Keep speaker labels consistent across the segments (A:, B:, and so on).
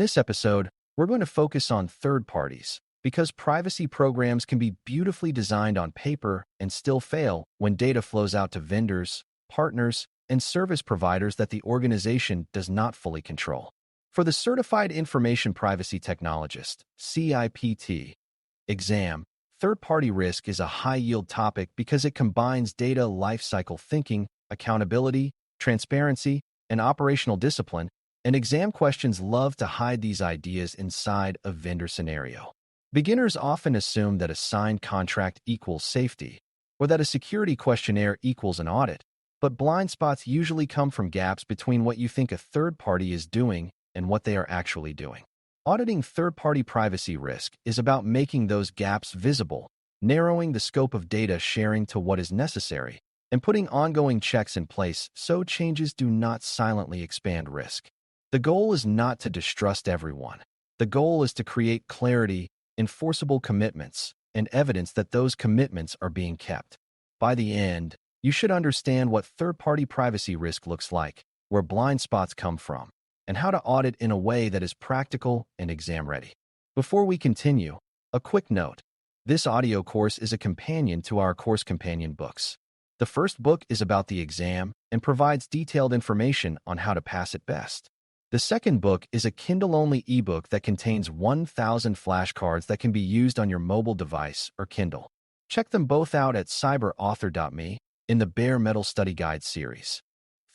A: this episode, we're going to focus on third parties, because privacy programs can be beautifully designed on paper and still fail when data flows out to vendors, partners, and service providers that the organization does not fully control. For the Certified Information Privacy Technologist, CIPT, exam, third-party risk is a high-yield topic because it combines data lifecycle thinking, accountability, transparency, and operational discipline, and exam questions love to hide these ideas inside a vendor scenario. Beginners often assume that a signed contract equals safety, or that a security questionnaire equals an audit, but blind spots usually come from gaps between what you think a third party is doing and what they are actually doing. Auditing third-party privacy risk is about making those gaps visible, narrowing the scope of data sharing to what is necessary, and putting ongoing checks in place so changes do not silently expand risk. The goal is not to distrust everyone. The goal is to create clarity, enforceable commitments, and evidence that those commitments are being kept. By the end, you should understand what third-party privacy risk looks like, where blind spots come from, and how to audit in a way that is practical and exam-ready. Before we continue, a quick note. This audio course is a companion to our course companion books. The first book is about the exam and provides detailed information on how to pass it best. The second book is a Kindle-only ebook that contains 1,000 flashcards that can be used on your mobile device or Kindle. Check them both out at cyber.author.me in the Bare Metal Study Guide series.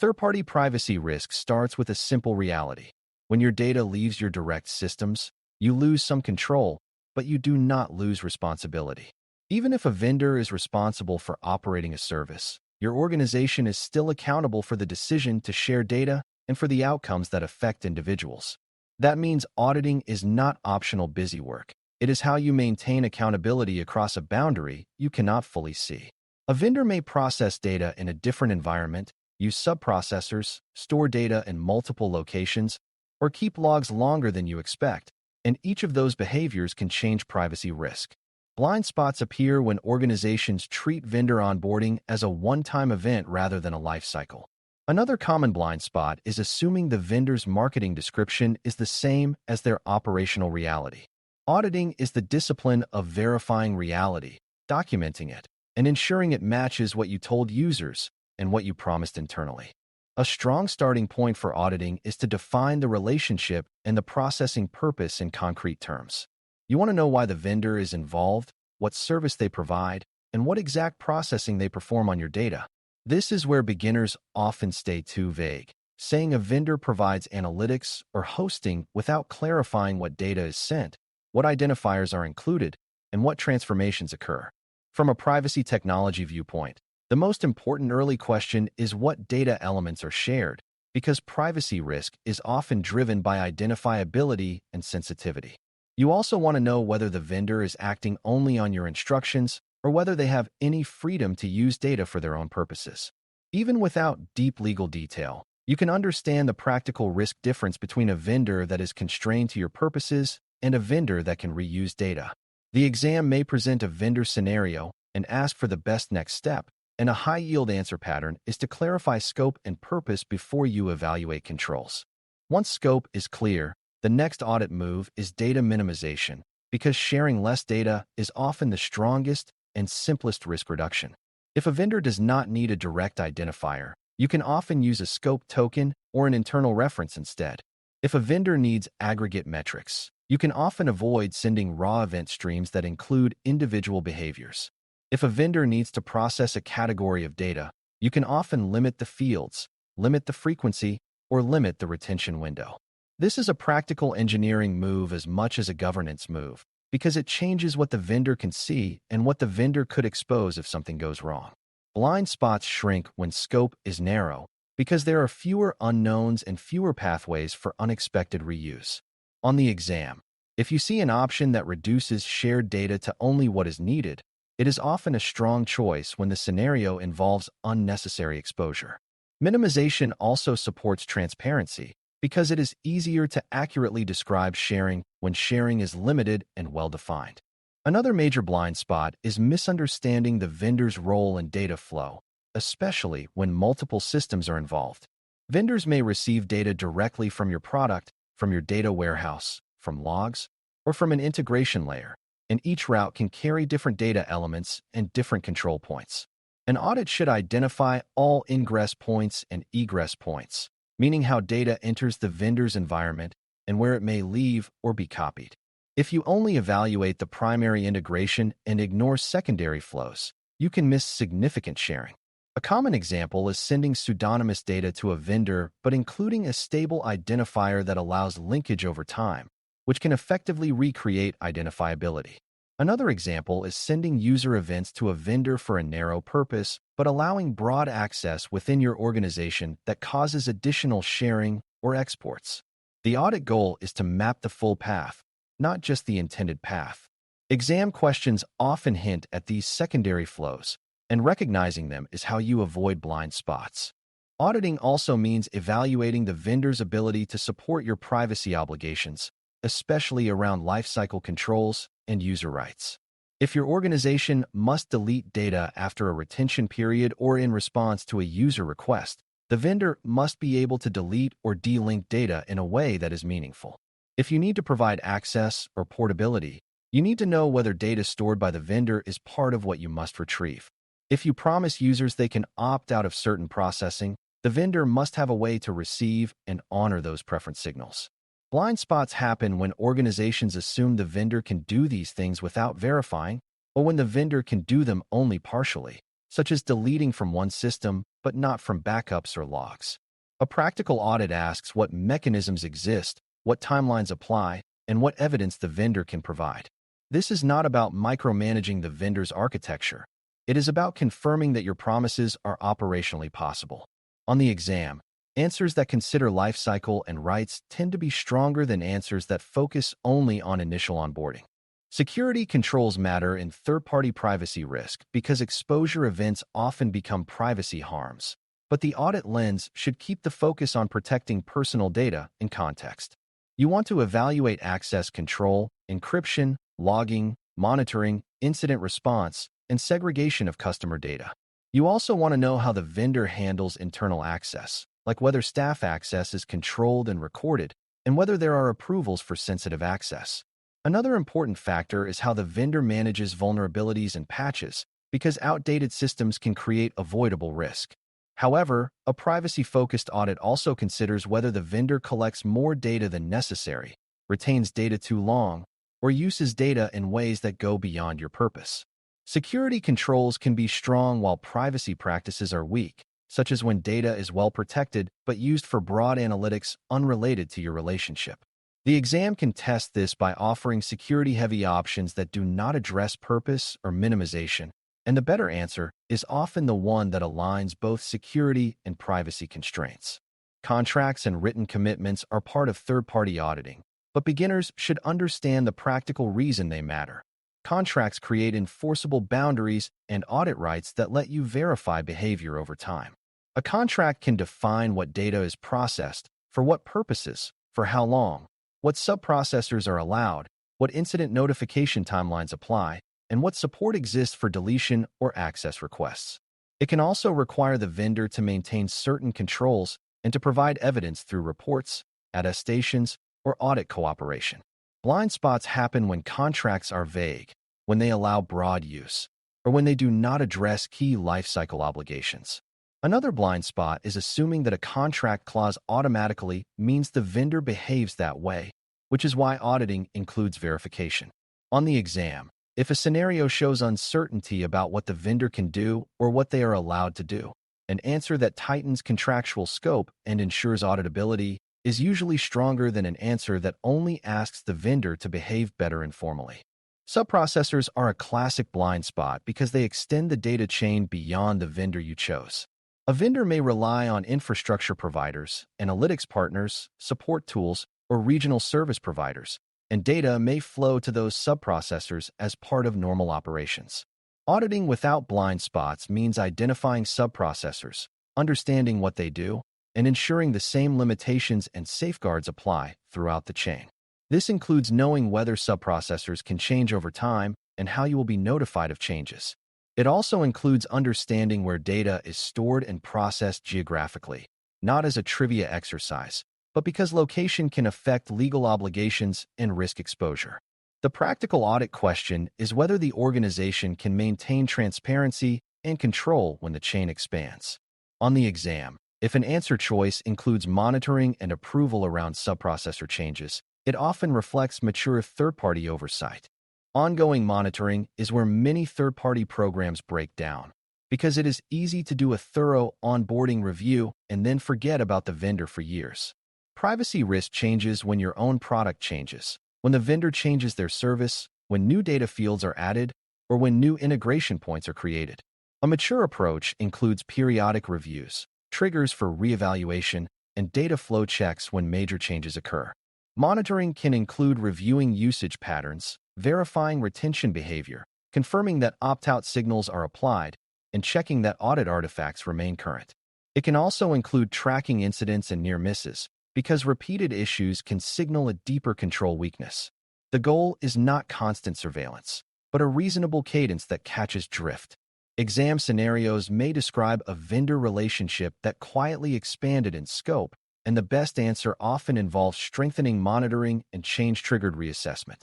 A: Third-party privacy risk starts with a simple reality. When your data leaves your direct systems, you lose some control, but you do not lose responsibility. Even if a vendor is responsible for operating a service, your organization is still accountable for the decision to share data and for the outcomes that affect individuals. That means auditing is not optional busy work. It is how you maintain accountability across a boundary you cannot fully see. A vendor may process data in a different environment, use subprocessors, store data in multiple locations, or keep logs longer than you expect, and each of those behaviors can change privacy risk. Blind spots appear when organizations treat vendor onboarding as a one-time event rather than a life cycle. Another common blind spot is assuming the vendor's marketing description is the same as their operational reality. Auditing is the discipline of verifying reality, documenting it, and ensuring it matches what you told users and what you promised internally. A strong starting point for auditing is to define the relationship and the processing purpose in concrete terms. You want to know why the vendor is involved, what service they provide, and what exact processing they perform on your data. This is where beginners often stay too vague, saying a vendor provides analytics or hosting without clarifying what data is sent, what identifiers are included, and what transformations occur. From a privacy technology viewpoint, the most important early question is what data elements are shared, because privacy risk is often driven by identifiability and sensitivity. You also want to know whether the vendor is acting only on your instructions or whether they have any freedom to use data for their own purposes. Even without deep legal detail, you can understand the practical risk difference between a vendor that is constrained to your purposes and a vendor that can reuse data. The exam may present a vendor scenario and ask for the best next step, and a high-yield answer pattern is to clarify scope and purpose before you evaluate controls. Once scope is clear, the next audit move is data minimization, because sharing less data is often the strongest and simplest risk reduction. If a vendor does not need a direct identifier, you can often use a scope token or an internal reference instead. If a vendor needs aggregate metrics, you can often avoid sending raw event streams that include individual behaviors. If a vendor needs to process a category of data, you can often limit the fields, limit the frequency, or limit the retention window. This is a practical engineering move as much as a governance move, because it changes what the vendor can see and what the vendor could expose if something goes wrong. Blind spots shrink when scope is narrow, because there are fewer unknowns and fewer pathways for unexpected reuse. On the exam, if you see an option that reduces shared data to only what is needed, it is often a strong choice when the scenario involves unnecessary exposure. Minimization also supports transparency, because it is easier to accurately describe sharing when sharing is limited and well-defined. Another major blind spot is misunderstanding the vendor's role in data flow, especially when multiple systems are involved. Vendors may receive data directly from your product, from your data warehouse, from logs, or from an integration layer, and each route can carry different data elements and different control points. An audit should identify all ingress points and egress points, meaning how data enters the vendor's environment and where it may leave or be copied. If you only evaluate the primary integration and ignore secondary flows, you can miss significant sharing. A common example is sending pseudonymous data to a vendor but including a stable identifier that allows linkage over time, which can effectively recreate identifiability. Another example is sending user events to a vendor for a narrow purpose, but allowing broad access within your organization that causes additional sharing or exports. The audit goal is to map the full path, not just the intended path. Exam questions often hint at these secondary flows, and recognizing them is how you avoid blind spots. Auditing also means evaluating the vendor's ability to support your privacy obligations, especially around lifecycle controls and user rights. If your organization must delete data after a retention period or in response to a user request, the vendor must be able to delete or delink data in a way that is meaningful. If you need to provide access or portability, you need to know whether data stored by the vendor is part of what you must retrieve. If you promise users they can opt out of certain processing, the vendor must have a way to receive and honor those preference signals. Blind spots happen when organizations assume the vendor can do these things without verifying, or when the vendor can do them only partially, such as deleting from one system but not from backups or logs. A practical audit asks what mechanisms exist, what timelines apply, and what evidence the vendor can provide. This is not about micromanaging the vendor's architecture. It is about confirming that your promises are operationally possible. On the exam, answers that consider lifecycle and rights tend to be stronger than answers that focus only on initial onboarding. Security controls matter in third-party privacy risk because exposure events often become privacy harms, but the audit lens should keep the focus on protecting personal data in context. You want to evaluate access control, encryption, logging, monitoring, incident response, and segregation of customer data. You also want to know how the vendor handles internal access, like whether staff access is controlled and recorded, and whether there are approvals for sensitive access. Another important factor is how the vendor manages vulnerabilities and patches, because outdated systems can create avoidable risk. However, a privacy-focused audit also considers whether the vendor collects more data than necessary, retains data too long, or uses data in ways that go beyond your purpose. Security controls can be strong while privacy practices are weak, such as when data is well protected but used for broad analytics unrelated to your relationship. The exam can test this by offering security-heavy options that do not address purpose or minimization, and the better answer is often the one that aligns both security and privacy constraints. Contracts and written commitments are part of third-party auditing, but beginners should understand the practical reason they matter. Contracts create enforceable boundaries and audit rights that let you verify behavior over time. A contract can define what data is processed, for what purposes, for how long, what subprocessors are allowed, what incident notification timelines apply, and what support exists for deletion or access requests. It can also require the vendor to maintain certain controls and to provide evidence through reports, attestations, or audit cooperation. Blind spots happen when contracts are vague, when they allow broad use, or when they do not address key lifecycle obligations. Another blind spot is assuming that a contract clause automatically means the vendor behaves that way, which is why auditing includes verification. On the exam, if a scenario shows uncertainty about what the vendor can do or what they are allowed to do, an answer that tightens contractual scope and ensures auditability is usually stronger than an answer that only asks the vendor to behave better informally. Subprocessors are a classic blind spot because they extend the data chain beyond the vendor you chose. A vendor may rely on infrastructure providers, analytics partners, support tools, or regional service providers, and data may flow to those subprocessors as part of normal operations. Auditing without blind spots means identifying subprocessors, understanding what they do, and ensuring the same limitations and safeguards apply throughout the chain. This includes knowing whether subprocessors can change over time and how you will be notified of changes. It also includes understanding where data is stored and processed geographically, not as a trivia exercise, but because location can affect legal obligations and risk exposure. The practical audit question is whether the organization can maintain transparency and control when the chain expands. On the exam, if an answer choice includes monitoring and approval around subprocessor changes, it often reflects mature third-party oversight. Ongoing monitoring is where many third-party programs break down, because it is easy to do a thorough onboarding review and then forget about the vendor for years. Privacy risk changes when your own product changes, when the vendor changes their service, when new data fields are added, or when new integration points are created. A mature approach includes periodic reviews, triggers for reevaluation, and data flow checks when major changes occur. Monitoring can include reviewing usage patterns, verifying retention behavior, confirming that opt-out signals are applied, and checking that audit artifacts remain current. It can also include tracking incidents and near misses, because repeated issues can signal a deeper control weakness. The goal is not constant surveillance, but a reasonable cadence that catches drift. Exam scenarios may describe a vendor relationship that quietly expanded in scope, and the best answer often involves strengthening monitoring and change-triggered reassessment.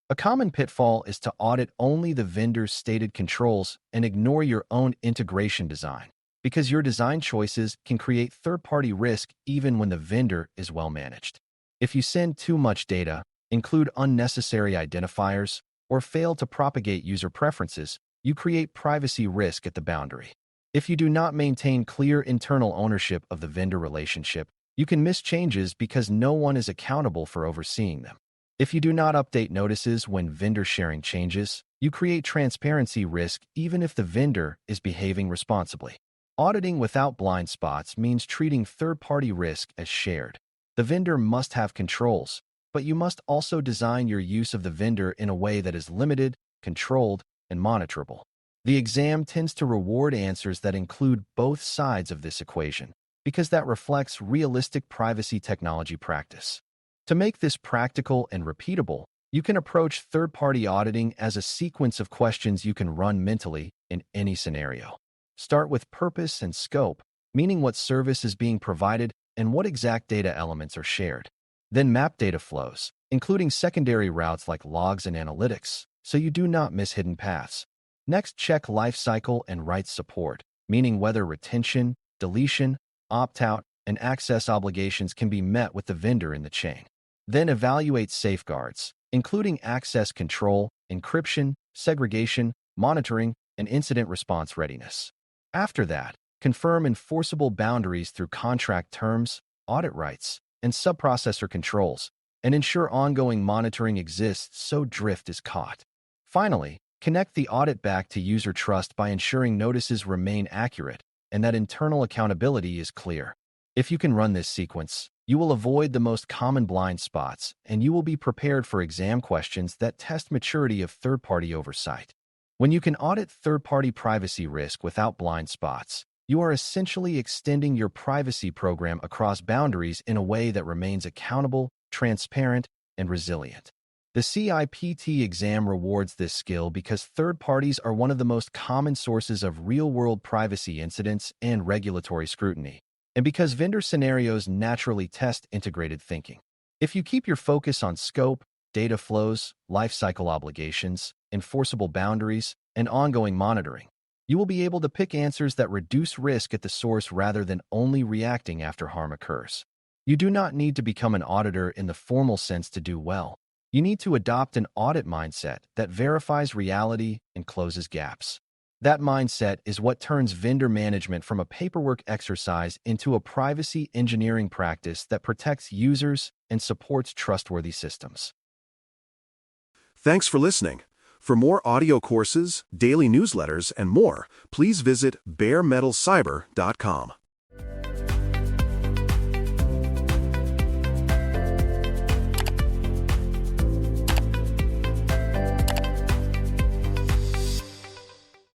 A: A common pitfall is to audit only the vendor's stated controls and ignore your own integration design, because your design choices can create third-party risk even when the vendor is well managed. If you send too much data, include unnecessary identifiers, or fail to propagate user preferences, you create privacy risk at the boundary. If you do not maintain clear internal ownership of the vendor relationship, you can miss changes because no one is accountable for overseeing them. If you do not update notices when vendor sharing changes, you create transparency risk even if the vendor is behaving responsibly. Auditing without blind spots means treating third-party risk as shared. The vendor must have controls, but you must also design your use of the vendor in a way that is limited, controlled, and monitorable. The exam tends to reward answers that include both sides of this equation, because that reflects realistic privacy technology practice. To make this practical and repeatable, you can approach third-party auditing as a sequence of questions you can run mentally in any scenario. Start with purpose and scope, meaning what service is being provided and what exact data elements are shared. Then map data flows, including secondary routes like logs and analytics, so you do not miss hidden paths. Next, check lifecycle and rights support, meaning whether retention, deletion, opt-out, and access obligations can be met with the vendor in the chain. Then evaluate safeguards, including access control, encryption, segregation, monitoring, and incident response readiness. After that, confirm enforceable boundaries through contract terms, audit rights, and subprocessor controls, and ensure ongoing monitoring exists so drift is caught. Finally, connect the audit back to user trust by ensuring notices remain accurate and that internal accountability is clear. If you can run this sequence, you will avoid the most common blind spots, and you will be prepared for exam questions that test maturity of third-party oversight. When you can audit third-party privacy risk without blind spots, you are essentially extending your privacy program across boundaries in a way that remains accountable, transparent, and resilient. The CIPT exam rewards this skill because third parties are one of the most common sources of real-world privacy incidents and regulatory scrutiny, and because vendor scenarios naturally test integrated thinking. If you keep your focus on scope, data flows, lifecycle obligations, enforceable boundaries, and ongoing monitoring, you will be able to pick answers that reduce risk at the source rather than only reacting after harm occurs. You do not need to become an auditor in the formal sense to do well. You need to adopt an audit mindset that verifies reality and closes gaps. That mindset is what turns vendor management from a paperwork exercise into a privacy engineering practice that protects users and supports trustworthy systems.
B: Thanks for listening. For more audio courses, daily newsletters, and more, please visit baremetalcyber.com.